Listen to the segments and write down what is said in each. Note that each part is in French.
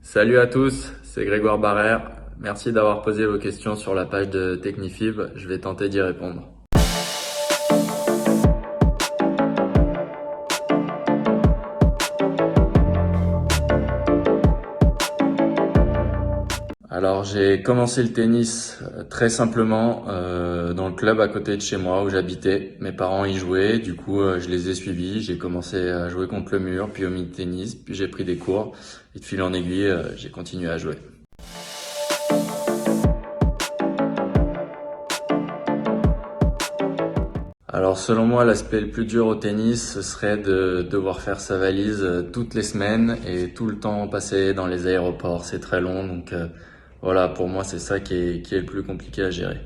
Salut à tous, c'est Grégoire Barrère. Merci d'avoir posé vos questions sur la page de Technifib. Je vais tenter d'y répondre. Alors j'ai commencé le tennis très simplement dans le club à côté de chez moi où j'habitais. Mes parents y jouaient, du coup je les ai suivis. J'ai commencé à jouer contre le mur, puis au mini-tennis, puis j'ai pris des cours. Et de fil en aiguille, j'ai continué à jouer. Alors selon moi, l'aspect le plus dur au tennis, ce serait de devoir faire sa valise toutes les semaines et tout le temps passer dans les aéroports. C'est très long, donc voilà, pour moi c'est ça qui est le plus compliqué à gérer.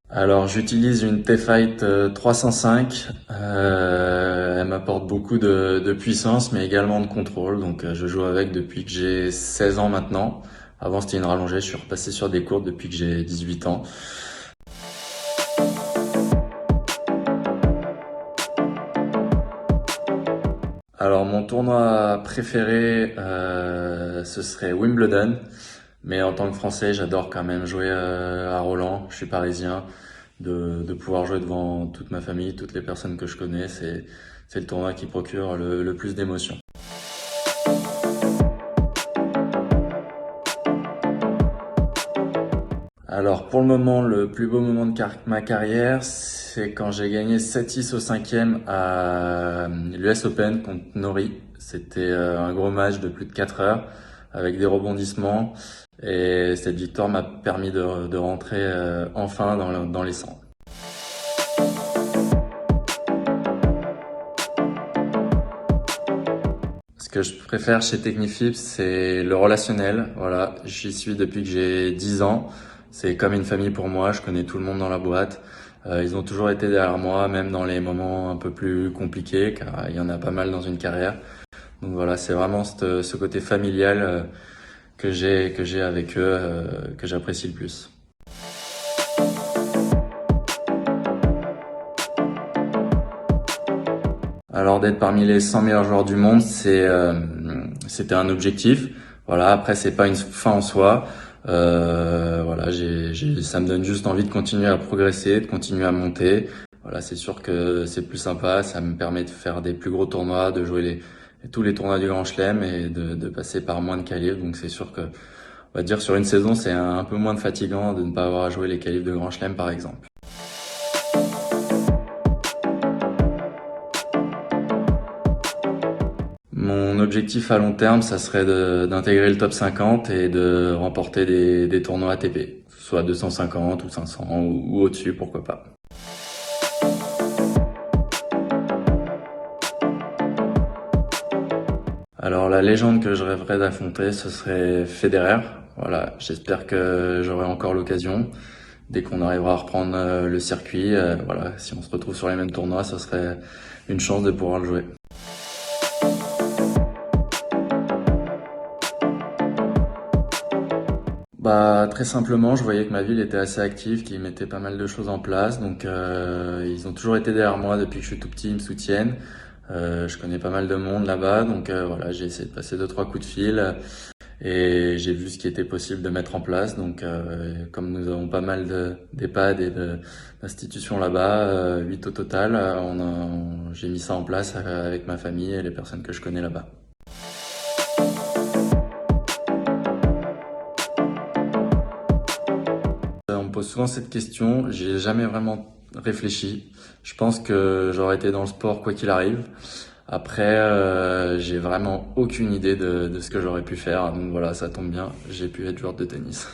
Alors j'utilise une T-Fight 305. Elle m'apporte beaucoup de puissance, mais également de contrôle. Donc je joue avec depuis que j'ai 16 ans maintenant. Avant c'était une rallongée, je suis repassé sur des courtes depuis que j'ai 18 ans. Alors mon tournoi préféré, ce serait Wimbledon. Mais en tant que Français, j'adore quand même jouer à Roland. Je suis parisien. De pouvoir jouer devant toute ma famille, toutes les personnes que je connais, c'est le tournoi qui procure le plus d'émotions. Alors pour le moment, le plus beau moment de ma carrière, c'est quand j'ai gagné 7-6 au cinquième à l'US Open contre Nori. C'était un gros match de plus de 4 heures avec des rebondissements et cette victoire m'a permis de rentrer enfin dans les 100. Ce que je préfère chez Technifib, c'est le relationnel. Voilà, j'y suis depuis que j'ai 10 ans. C'est comme une famille pour moi. Je connais tout le monde dans la boîte. Ils ont toujours été derrière moi, même dans les moments un peu plus compliqués, car il y en a pas mal dans une carrière. Donc voilà, c'est vraiment ce côté familial que j'ai avec eux, que j'apprécie le plus. Alors d'être parmi les 100 meilleurs joueurs du monde, c'était un objectif. Voilà, après c'est pas une fin en soi. Voilà, ça me donne juste envie de continuer à progresser, de continuer à monter. Voilà, c'est sûr que c'est plus sympa. Ça me permet de faire des plus gros tournois, de jouer tous les tournois du Grand Chelem et de passer par moins de qualifs. Donc c'est sûr que, on va dire sur une saison, c'est un peu moins fatigant de ne pas avoir à jouer les qualifs de Grand Chelem par exemple. Mon objectif à long terme, ça serait d'intégrer le top 50 et de remporter des tournois ATP, soit 250 ou 500 ou au-dessus, pourquoi pas. Alors la légende que je rêverais d'affronter, ce serait Federer. Voilà, j'espère que j'aurai encore l'occasion. Dès qu'on arrivera à reprendre le circuit, voilà, si on se retrouve sur les mêmes tournois, ce serait une chance de pouvoir le jouer. Bah très simplement, je voyais que ma ville était assez active, qu'ils mettaient pas mal de choses en place, donc ils ont toujours été derrière moi depuis que je suis tout petit, ils me soutiennent. Je connais pas mal de monde là-bas, donc voilà, j'ai essayé de passer deux trois coups de fil et j'ai vu ce qui était possible de mettre en place. Donc comme nous avons pas mal d'EHPAD et d'institutions là-bas, 8 au total, j'ai mis ça en place avec ma famille et les personnes que je connais là-bas. On me pose souvent cette question, j'y ai jamais vraiment réfléchi. Je pense que j'aurais été dans le sport quoi qu'il arrive. Après, j'ai vraiment aucune idée de ce que j'aurais pu faire. Donc voilà, ça tombe bien, j'ai pu être joueur de tennis.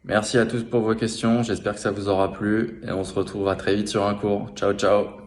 Merci à tous pour vos questions, j'espère que ça vous aura plu et on se retrouvera très vite sur un cours. Ciao ciao!